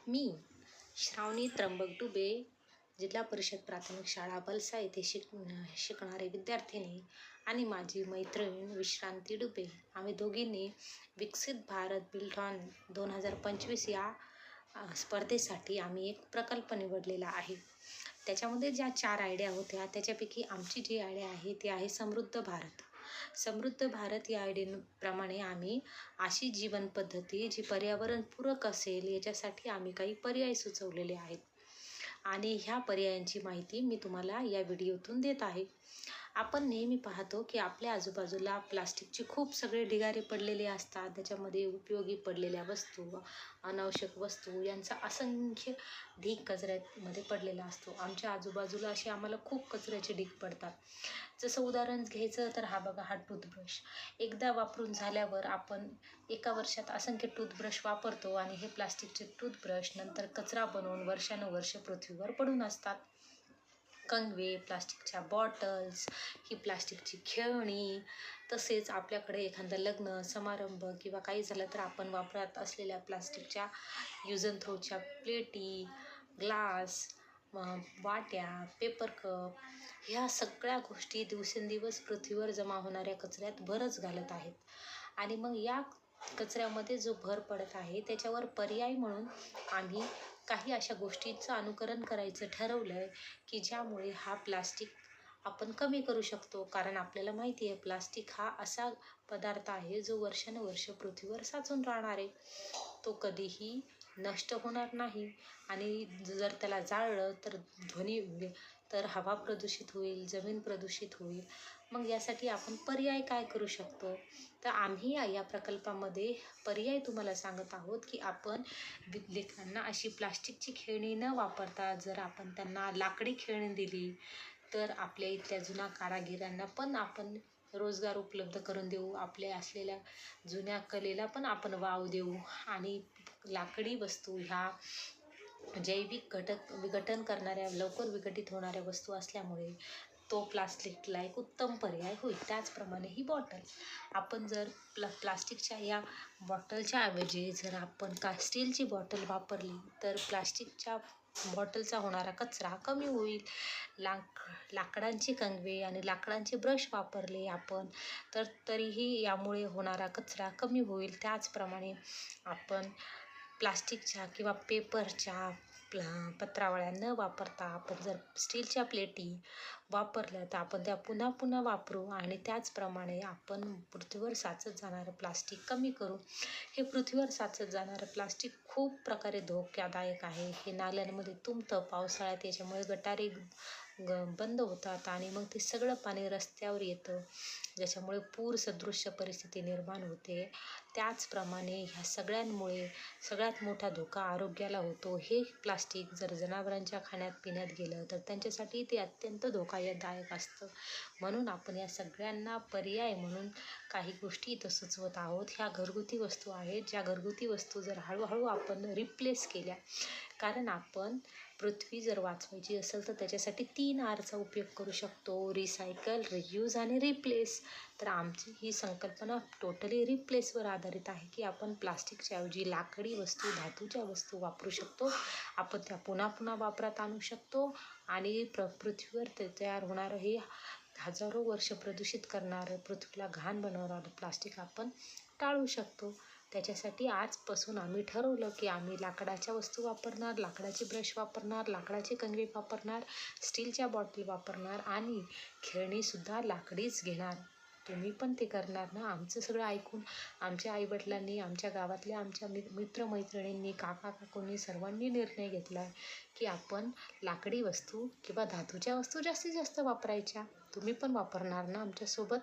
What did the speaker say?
मी श्रावणी त्र्यंबक डुबे, जिल्हा परिषद प्राथमिक शाळा बलसा येथे शिकणारे विद्यार्थिनी आणि माझी मैत्रीण विश्रांती डुबे, आम्ही दोघींनी विकसित भारत बिल्डॉन 2025 या स्पर्धेसाठी आम्ही एक प्रकल्प निवडलेला आहे. त्याच्यामध्ये ज्या 4 आयडिया होत्या, त्याच्यापैकी आमची जी आयडिया आहे ती आहे समृद्ध भारत. समृद्ध भारत या आयडियाप्रमाणे आम्ही अशी जीवन पद्धती जी पर्यावरणपूरक असेल याच्यासाठी आम्ही काही पर्याय सुचवलेले आहेत आणि ह्या पर्यायांची माहिती मी तुम्हाला या व्हिडिओतून देत आहे. आपण नेहमी पाहतो की आपल्या आजूबाजूला प्लास्टिकचे खूप सगळे ढिगारे पडलेले असतात. त्याच्यामध्ये उपयोगी पडलेल्या वस्तू, अनावश्यक वस्तू यांचा असंख्य ढीग कचऱ्यामध्ये पडलेला असतो. आमच्या आजूबाजूला असे आम्हाला खूप कचऱ्याचे ढीग पडतात. जसं उदाहरण घ्यायचं तर हा बघा, हा टूथब्रश एकदा वापरून झाल्यावर आपण एका वर्षात असंख्य टूथब्रश वापरतो आणि हे प्लास्टिकचे टूथब्रश नंतर कचरा बनवून वर्षानुवर्ष पृथ्वीवर पडून असतात. कंगवे, प्लास्टिकच्या बॉटल्स, ही प्लास्टिकची खेळणी, तसेच आपल्याकडे एखादं लग्न समारंभ किंवा काही झालं तर आपण वापरत असलेल्या प्लास्टिकच्या यूज अँड थ्रोच्या प्लेटी, ग्लास, वाट्या, पेपर कप, ह्या सगळ्या गोष्टी दिवसेंदिवस पृथ्वीवर जमा होणाऱ्या कचऱ्यात भरच घालत आहेत. आणि मग या कचऱ्यामध्ये जो भर पडत आहे त्याच्यावर पर्याय म्हणून आम्ही काही अशा गोष्टींचं अनुकरण करायचं ठरवलं आहे की ज्यामुळे हा प्लास्टिक आपण कमी करू शकतो. कारण आपल्याला माहिती आहे प्लास्टिक हा असा पदार्थ आहे जो वर्षानुवर्ष पृथ्वीवर साचून राहणार आहे. तो कधीही नष्ट होणार नाही आणि जर त्याला जाळलं तर हवा प्रदूषित होईल, जमीन प्रदूषित होईल. मग यासाठी आपण पर्याय काय करू शकतो? तर आम्ही या प्रकल्पामध्ये पर्याय तुम्हाला सांगत आहोत की आपण लेकरांना अशी प्लास्टिकची खेळणी न वापरता जर आपण त्यांना लाकडी खेळणी दिली तर आपल्या इथल्या जुन्या कारागिरांना पण आपण रोजगार उपलब्ध करून देऊ. आपल्या असलेल्या जुन्या कलेला पण आपण वाव देऊ आणि लाकडी वस्तू ह्या जैविक विघटन करणाऱ्या, लवकर विघटित होणाऱ्या वस्तू असल्यामुळे तो प्लास्टिकला एक उत्तम पर्याय होईल. त्याचप्रमाणे ही बॉटल आपण जर प्लास्टिकच्या या बॉटलच्या ऐवजी जर आपण स्टीलची बॉटल वापरली तर प्लास्टिकच्या बॉटलचा होणारा कचरा कमी होईल. लाकडांचे कंगवे आणि लाकडांचे ब्रश वापरले आपण तर तरीही यामुळे होणारा कचरा कमी होईल. त्याचप्रमाणे आपण प्लास्टिकच्या किंवा पेपरच्या पत्रावळ्या न वापरता आपण जर स्टीलच्या प्लेटी वापरल्या तर आपण त्या पुन्हा पुन्हा वापरू आणि त्याचप्रमाणे आपण पृथ्वीवर साचत जाणारं प्लास्टिक कमी करू. हे पृथ्वीवर साचत जाणारं प्लास्टिक खूप प्रकारे धोकादायक आहे. हे नाल्यांमध्ये तुंबतं पावसाळ्यात, याच्यामुळे गटारे बंद होतात आणि मग ते सगळं पाणी रस्त्यावर येतं, ज्याच्यामुळे पूर सदृश्य परिस्थिती निर्माण होते. त्याचप्रमाणे ह्या सगळ्यांमुळे सगळ्यात मोठा धोका आरोग्याला होतो. हे प्लास्टिक जर जनावरांच्या खाण्यात पिण्यात गेलं तर त्यांच्यासाठी ते अत्यंत धोकादायक असतं. म्हणून आपण या सगळ्यांना पर्याय म्हणून काही गोष्टी इथं सुचवत आहोत. ह्या घरगुती वस्तू आहेत, ज्या घरगुती वस्तू जर हळूहळू आपण रिप्लेस केल्या, कारण आपण पृथ्वी जर वाचवायची असेल तर त्याच्यासाठी 3 Rचा उपयोग करू शकतो: रिसायकल, रियूज आणि रिप्लेस. तर आमची ही संकल्पना टोटली रिप्लेसवर आधारित आहे की आपण प्लास्टिकच्या ऐवजी लाकडी वस्तू, धातूच्या वस्तू वापरू शकतो. आपण त्या पुन्हा पुन्हा वापरात आणू शकतो आणि पृथ्वीवर तयार होणारं हे हजारो वर्ष प्रदूषित करणारं, पृथ्वीला घाण बनवणारं प्लास्टिक आपण टाळू शकतो. त्याच्यासाठी आजपासून आम्ही ठरवलं की आम्ही लाकडाच्या वस्तू वापरणार, लाकडाचे ब्रश वापरणार, लाकडाचे कंगवे वापरणार, स्टीलच्या बॉटल वापरणार आणि खेळणीसुद्धा लाकडीच घेणार. तुम्ही पण ते करणार ना? आमचं सगळं ऐकून आमच्या आईवडिलांनी, आमच्या गावातल्या आमच्या मित्रमैत्रिणींनी, काकाकाकूंनी सर्वांनी निर्णय घेतला आहे की आपण लाकडी वस्तू किंवा धातूच्या वस्तू जास्तीत जास्त वापरायच्या. तुम्ही पण वापरणार ना आमच्यासोबत?